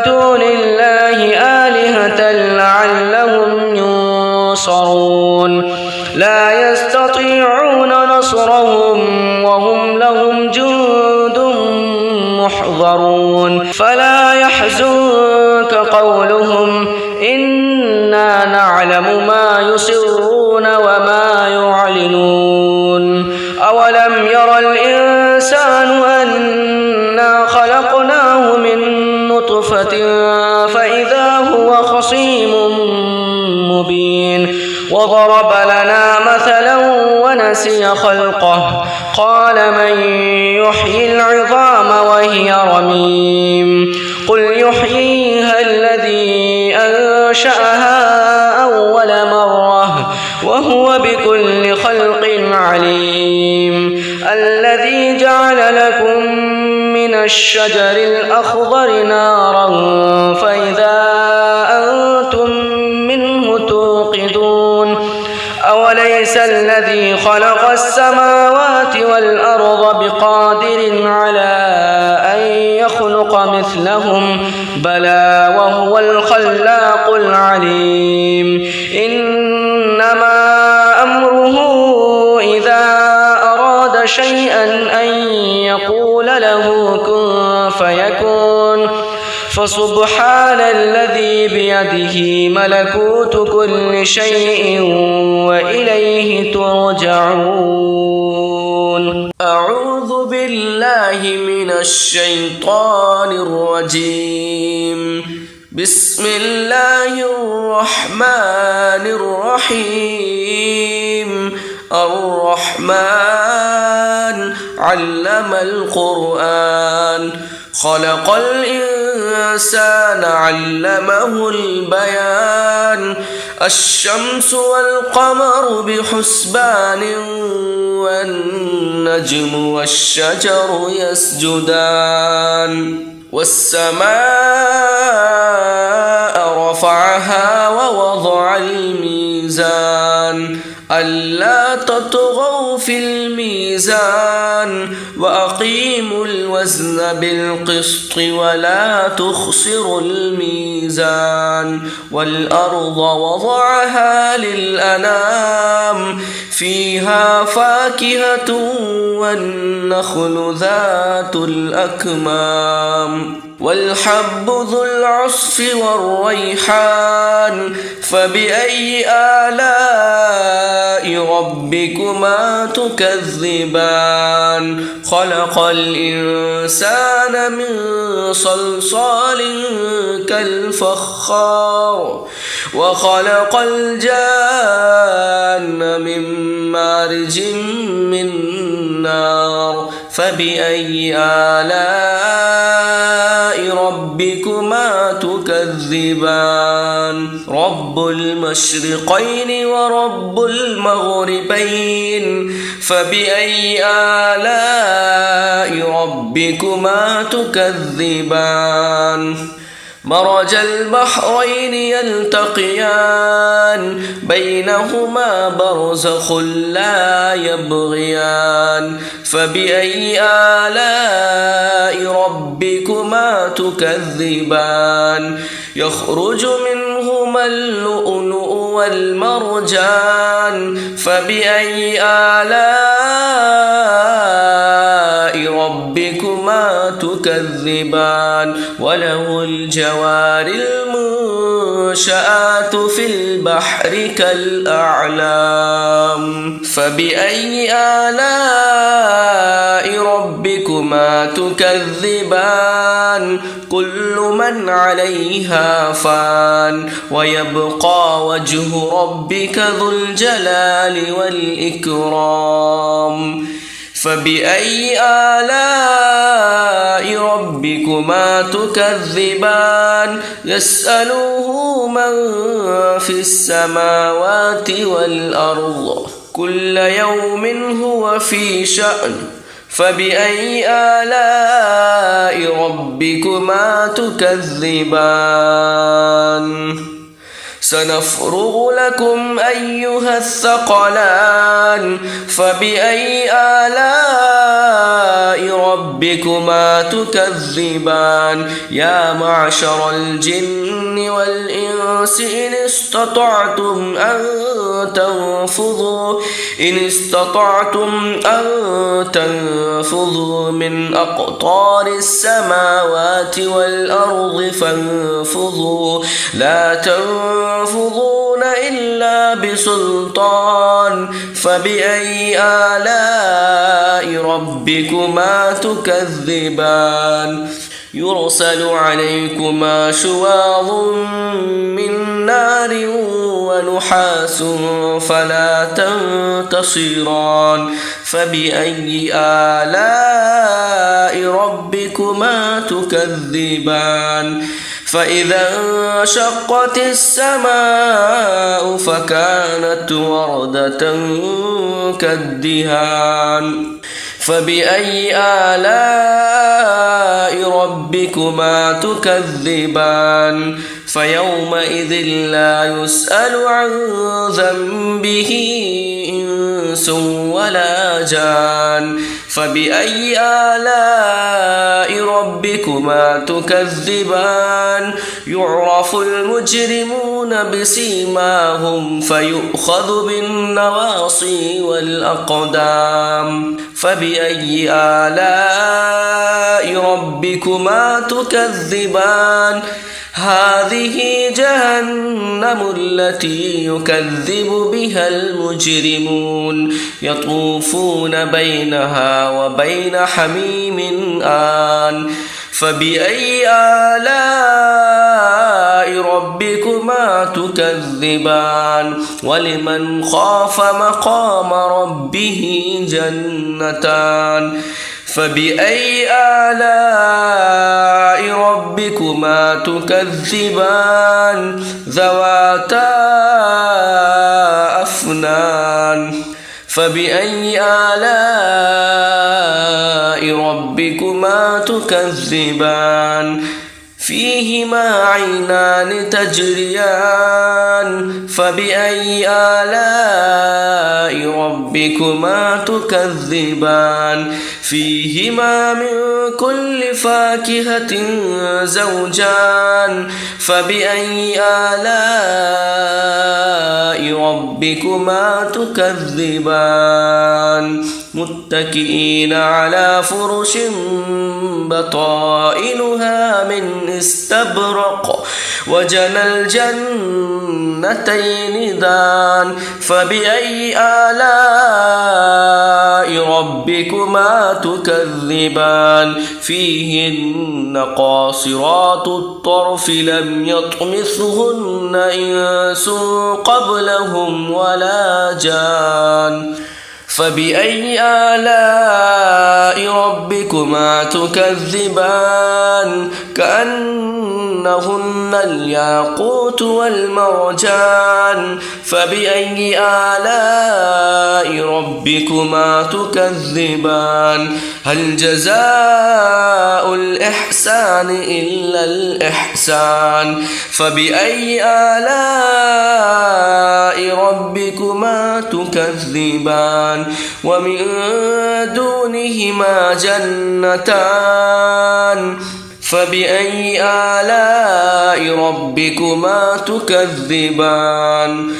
دون الله آلهة لعلهم ينصرون لا يستطيعون نصرهم وهم لهم جند محضرون فلا يحزنك قولهم إنا نعلم ما يسرون وما يعلنون أولم ير الإنسان أنا خلقناه من نطفة فإذا هو خصيم مبين وضرب لنا مثلا ونسي خلقه قال من يحيي العظام وهي رميم قل يحييها الذي أنشأها أول مرة وهو بكل خلق عليم الذي جعل لكم من الشجر الأخضر نارا فإذا أنتم منه توقدون أوليس الذي خلق السماوات والأرض بقادر على أن يخلق مثلهم بلى وهو الخلاق العليم إنما أمره إذا أراد شيئا أن يقول له كن فيكون فسبحان الذي بيده ملكوت كل شيء وإليه ترجعون أعوذ بالله من الشيطان الرجيم بسم الله الرحمن الرحيم الرحمن علم القرآن خلق الإنسان علمه البيان الشمس والقمر بحسبان والنجم والشجر يسجدان والسماء رفعها ووضع الميزان ألا تطغوا في الميزان وأقيموا الوزن بالقسط ولا تخسروا الميزان والأرض وضعها للأنام فيها فاكهة والنخل ذات الأكمام والحب ذو العصف والريحان فبأي آلاء ربكما تكذبان خلق الإنسان من صلصال كالفخار وخلق الجان من مارج من نار فبأي آلاء ربكما تكذبان رب المشرقين ورب المغربين فبأي آلاء ربكما تكذبان مرج البحرين يلتقيان بينهما برزخ لا يبغيان فبأي آلاء ربكما تكذبان يخرج منهما اللؤلؤ والمرجان فبأي آلاء ربكما تكذبان وله الجوار المنشآت في البحر كالأعلام فبأي آلاء ربكما تكذبان كل من عليها فان ويبقى وجه ربك ذو الجلال والإكرام فبأي آلاء ربكما تكذبان يسأله من في السماوات والأرض كل يوم هو في شأن فبأي آلاء ربكما تكذبان سنفرغ لكم أيها الثقلان فبأي آلاء ربكما تكذبان يا معشر الجن والإنس إن استطعتم أن تنفذوا من أقطار السماوات والأرض فانفذوا لا تنفذون إلا بسلطان فبأي آلاء ربكما تكذبان يرسل عليكما شواظ من نار ونحاس فلا تنتصران فبأي آلاء ربكما تكذبان فإذا انشقت السماء فكانت وردة كالدهان فبأي آلاء ربكما تكذبان فيومئذ لا يسأل عن ذنبه إنس ولا جان فبأي آلاء ربكما تكذبان يعرف المجرمون بسيماهم فيؤخذ بالنواصي والأقدام فبأي آلاء ربكما تكذبان هذه جهنم التي يكذب بها المجرمون يطوفون بينها وبين حميم آن فبأي آلاء ربكما تكذبان ولمن خاف مقام ربه جنتان فبأي آلاء ربكما تكذبان ذواتا أفنان فبأي آلاء ربكما تكذبان فيهما عينان تجريان فبأي آلاء ربكما تكذبان فيهما من كل فاكهة زوجان فبأي آلاء ربكما تكذبان متكئين على فرش بطائنها من استبرق وجنى الجنتين دان فبأي آلاء ربكما تكذبان فيهن قاصرات الطرف لم يطمثهن إنس قبلهم ولا جان فبأي آلاء ربكما تكذبان كأنهن الياقوت والمرجان فبأي آلاء ربكما تكذبان هل جزاء الإحسان إلا الإحسان فبأي آلاء ربكما تكذبان ومن دونهما جنتان فبأي آلاء ربكما تكذبان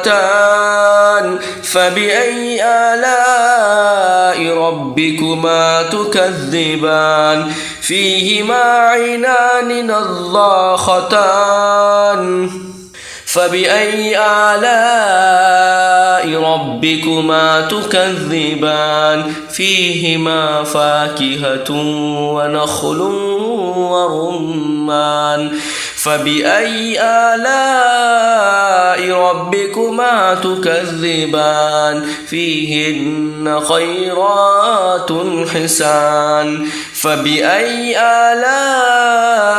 مدهامتان فبأي آلاء ربكما تكذبان فيهما عينان نضاختان فبأي آلاء ربكما تكذبان فيهما فاكهة ونخل ورمان فبأي آلاء ربكما تكذبان فيهن خيرات حسان فبأي آلاء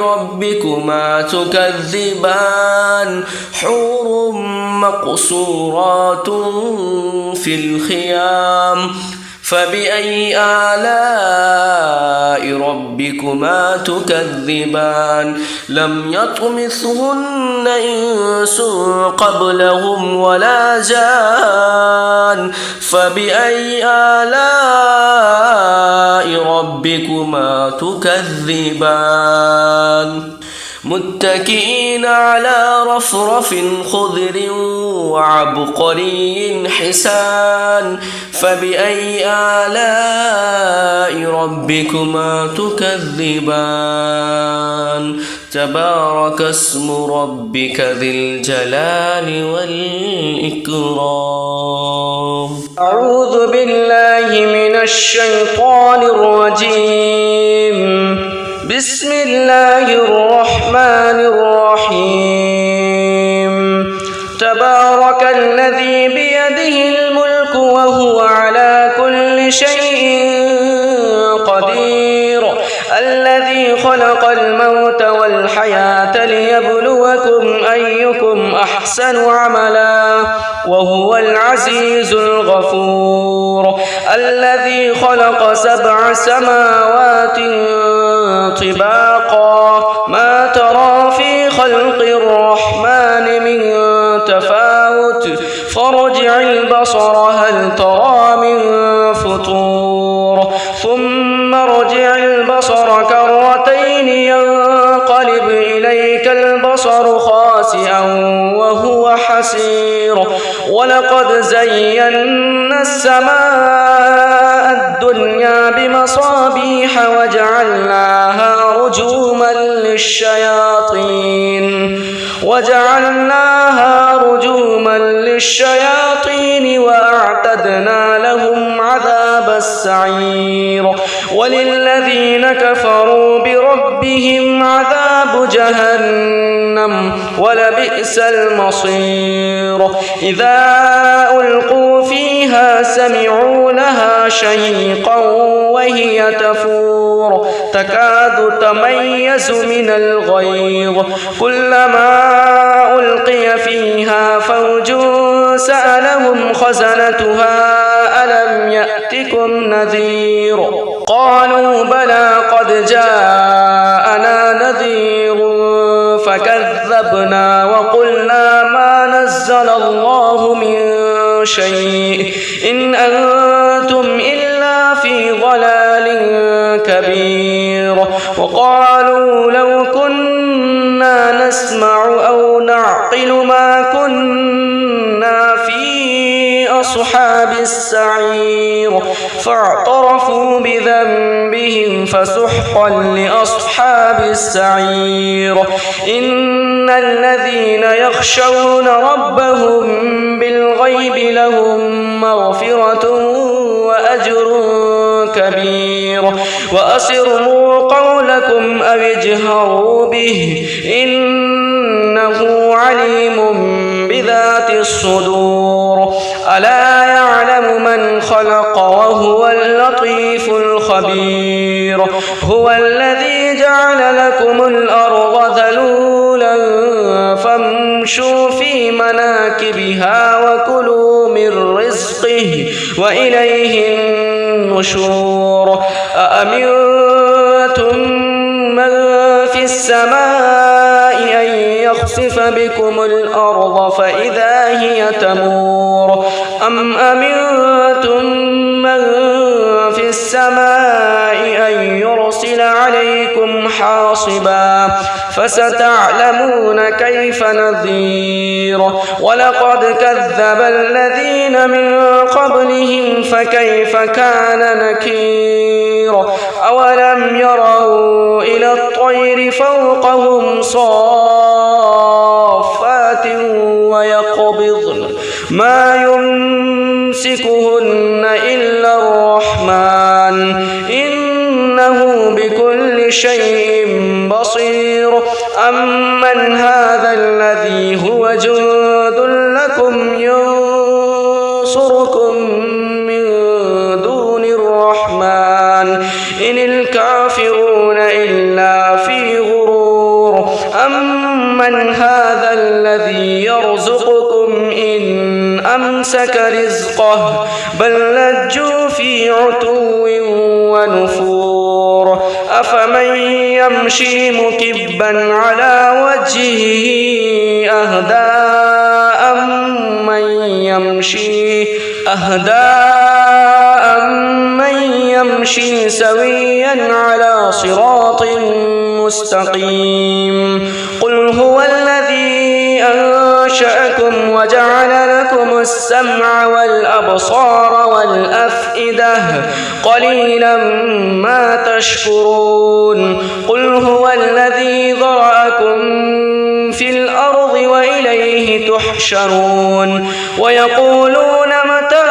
ربكما تكذبان حور مقصورات في الخيام فبأي آلاء ربكما تكذبان لم يطمثهن إنس قبلهم ولا جان فبأي آلاء ربكما تكذبان متكئين على رفرف خضر وعبقري حسان فبأي آلاء ربكما تكذبان تبارك اسم ربك ذي الجلال والإكرام أعوذ بالله من الشيطان الرجيم بسم الله الرحمن الرحيم تبارك الذي بيده الملك وهو على كل شيء قدير الذي خلق الموت والحياة ليبلوكم أيكم أحسن عملا وهو العزيز الغفور الذي خلق 7 سماوات طباقا ما ترى في خلق الرحمن من تفاوت فارجع البصر هل ترى من فطور ثم ارجع البصر كرتين ينقلب إليك البصر خاسئا وهو حسير ولقد زينا السماء الدنيا بمصابيح وجعلناها رجوما للشياطين وأعتدنا لهم عذاب السعير وللذين كفروا بربهم عذاب جهنم ولبئس المصير إذا ألقوا فيها سمعوا لها شهيقا وهي تفور تكاد تميز من الغيظ كلما ألقي فيها فوج سألهم خزنتها ألم يأتكم نذير قالوا بلى قد جاءنا نذير فكذبنا وقلنا ما نزل الله من شيء إن أنتم إلا في ضلال كبير وقالوا لو كنا نسمع أو نعقل ما كنا في أصحاب السعير فاعترفوا بذنبهم فسحقا لأصحاب السعير إن الذين يخشون ربهم بالغيب لهم مغفرة وأجر كبير وأسروا قولكم أو اجهروا به إنه عليم بذات الصدور ألا يعلم من خلق وهو اللطيف الخبير هو الذي جعل لكم الأرض ذلولا فامشوا في مناكبها وكلوا من رزقه وإليه النشور أأمنتم من في السماء أن يخسف بكم الأرض فإذا هي تمور أم أمنتم من في السماء أن يرسل عليكم حاصبا فستعلمون كيف نذير ولقد كذب الذين من قبلهم فكيف كان نكير أولم يروا إلى الطير فوقهم صافات ويقبضن ما يمسكهن إلا الرحمن إنه بكل شيء بصير أمن هذا الذي هو جند لكم ينصركم من دون الرحمن إن الكافرون إلا في غرور أمن هذا الذي يرزقكم إن أمسك رزقه بل لجوا في عتو ونفور أفمن يمشي مكبا على وجهه أهدى أمن يمشي سويا على صراط مستقيم قل هو الذي أنشأكم وجعل لكم السمع والأبصار والأفئدة قليلا ما تشكرون قل هو الذي ذرأكم في الأرض وإليه تحشرون ويقولون متى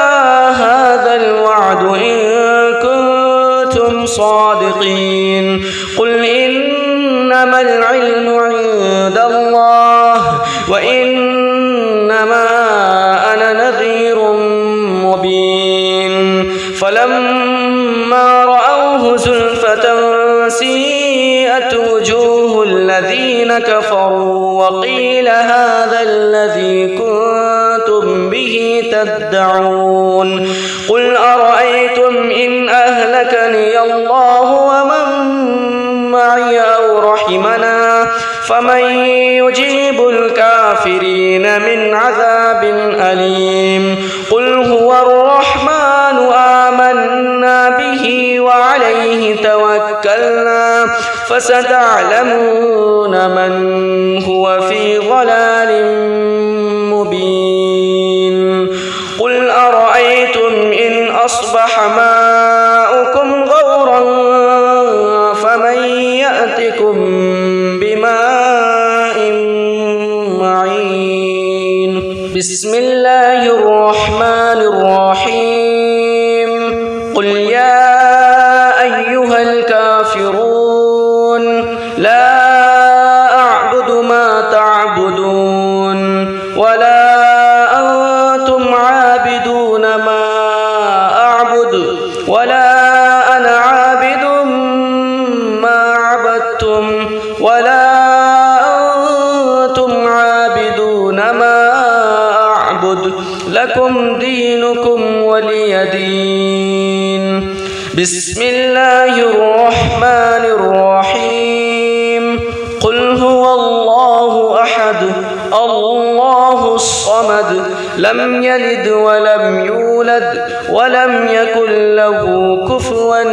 هذا الوعد إن كنتم صادقين قل إنما العلم عند الله وإنما أنا نذير مبين فلما رأوه زلفة سيئت وجوه الذين كفروا وقيل هذا الذي كنتم به تدعون قل أرأيتم إن أهلكني الله ومن معي أو رحمنا فمن يجيب الكافرين من عذاب أليم قل هو الرحمن آمنا به وعليه توكلنا فستعلمون من هو في ضلال مبين قل أرأيتم إن أصبح ماؤكم غورا فمن يأتكم بماء معين بسم الله الرحمن الرحيم قل يا أيها الكافرون لا أعبد ما تعبدون ولا أنتم عابدون ما أعبد ولا أنا عابد ما عبدتم ولا أنتم عابدون ما أعبد لكم دينكم ولي دين. بسم الله الرحمن الرحيم. قل هو الله أحد الله الصمد لم يلد ولم يولد ولم يكن له كفوا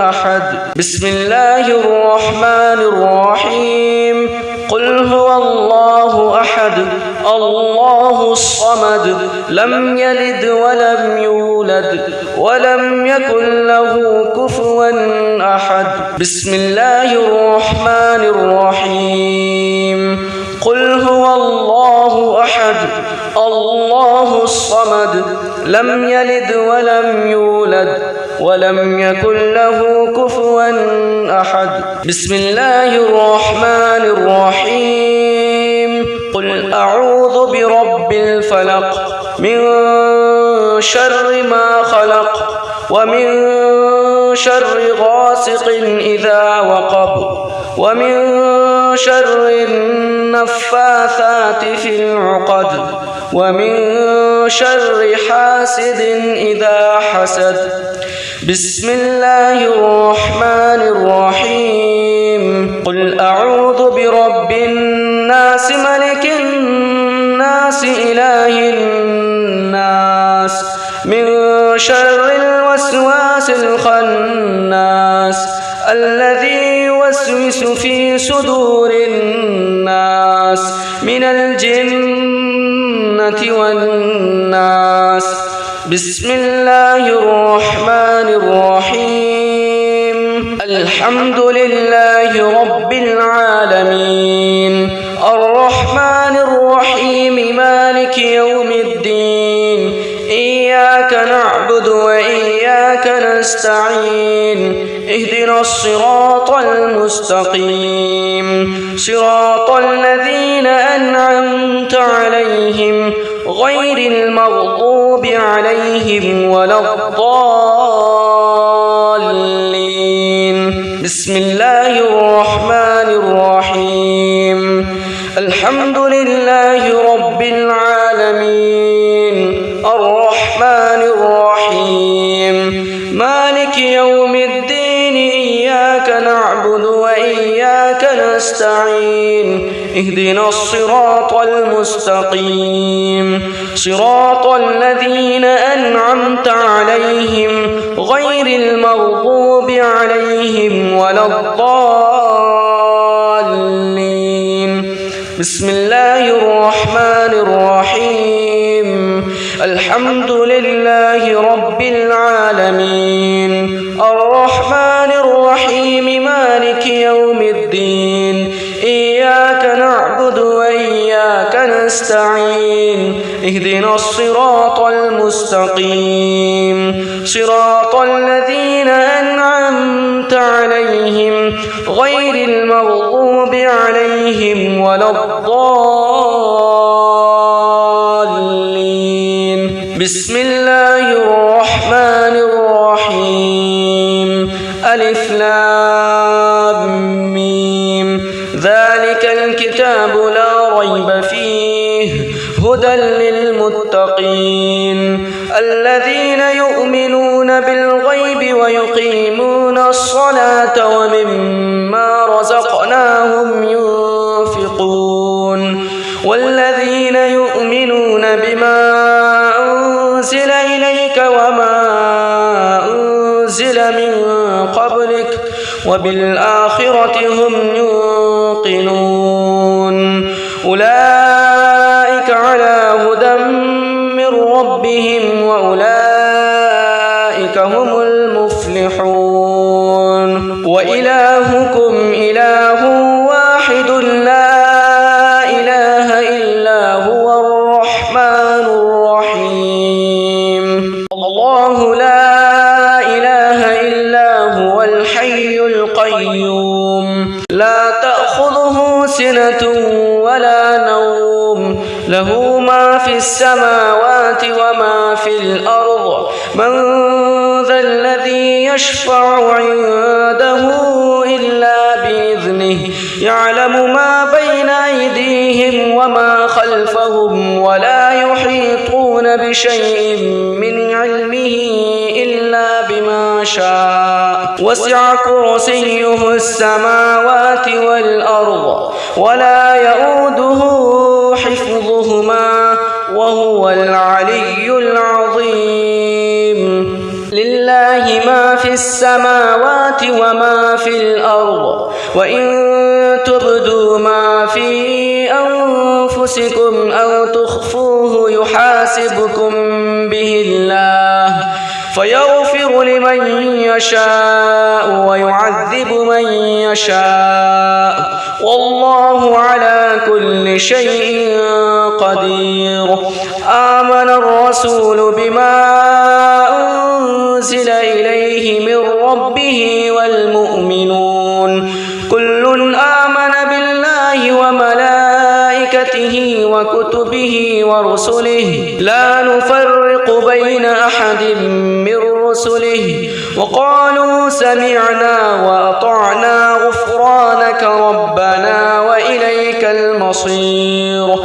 أحد. بسم الله الرحمن الرحيم. قل هو الله أحد الله الصمد لم يلد ولم يولد ولم يكن له كفوا أحد. بسم الله الرحمن الرحيم. قل هو الله أحد الله الصمد لم يلد ولم يولد ولم يكن له كفوا أحد. بسم الله الرحمن الرحيم. قل أعوذ برب الفلق من شر ما خلق ومن شر غاسق إذا وقب ومن شر النفاثات في العقد ومن شر حاسد إذا حسد. بسم الله الرحمن الرحيم. قل أعوذ برب الناس ملك الناس إله الناس من شر الوسواس الخناس الذي يوسوس في صدور الناس من الجنة والناس. بسم الله الرحمن الرحيم. الحمد لله رب العالمين الرحمن الرحيم مالك يوم الدين إياك نعبد وإياك نستعين اهدنا الصراط المستقيم صراط الذين أنعمت عليهم غير المغضوب عليهم ولا الضالين. بسم الله الرحمن الرحيم. الحمد لله رب العالمين الرحمن الرحيم مالك يوم الدين إياك نعبد وإياك نستعين اهدنا الصراط المستقيم صراط الذين أنعمت عليهم غير المغضوب عليهم ولا الضالين. بسم الله الرحمن الرحيم. الحمد لله رب العالمين الرحمن الرحيم مالك يوم الدين إياك نعبد وإياك نستعين اهدنا الصراط المستقيم صراط الذين أنعمت عليهم غير المغضوب عليهم ولا الضالين. بسم الله الرحمن الرحيم. ألف لام ميم ذلك الكتاب لا ريب فيه هدى للمتقين الذين يؤمنون بالغيب ويقيمون الصلاة ومما رزقناهم ينفقون والذين يؤمنون بما أنزل إليك وما أنزل من قبلك وبالآخرة هم يوقنون أولئك على هدى من ربهم وأولئك هم المفلحون. وإلهكم إله واحد لا إله إلا هو الرحمن الرحيم. الله لا إله إلا هو الحي القيوم لا تأخذه سنة ولا نوم له ما في السماوات وما في الأرض من ذا الذي يشفع عنده إلا بإذنه يعلم ما بين أيديهم وما خلفهم ولا يحيطون يحيطون بشيء من علمه إلا بما شاء وسع كرسيه السماوات والأرض ولا يؤوده حفظهما وهو العلي العظيم لله ما في السماوات وما في الأرض وإن تبدوا ما في أنفسكم أو تخفوه يحاسبكم به الله فيغفر لمن يشاء ويعذب من يشاء والله على كل شيء قدير آمن الرسول بما أنزل إليه من ربه والمؤمنون كل آمن بالله وملائكته وكتبه ورسله لا نفرق بين أحد من رسله وقالوا سمعنا وأطعنا غفرانك ربنا وإليك المصير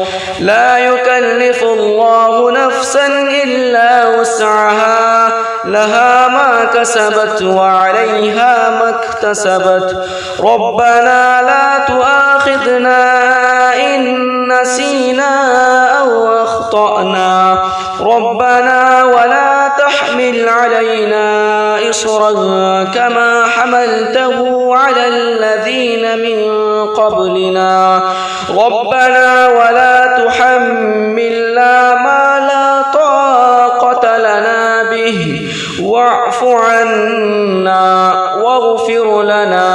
لا يكلف الله نفسا إلا وسعها لها ما كسبت وعليها ما اكتسبت ربنا لا تؤاخذنا إن نسينا أو أخطأنا ربنا ولا تحمل علينا إصرا كما حملته على الذين من قبلنا ربنا ولا تحملنا ما لا طاقة لنا به واعف عنا واغفر لنا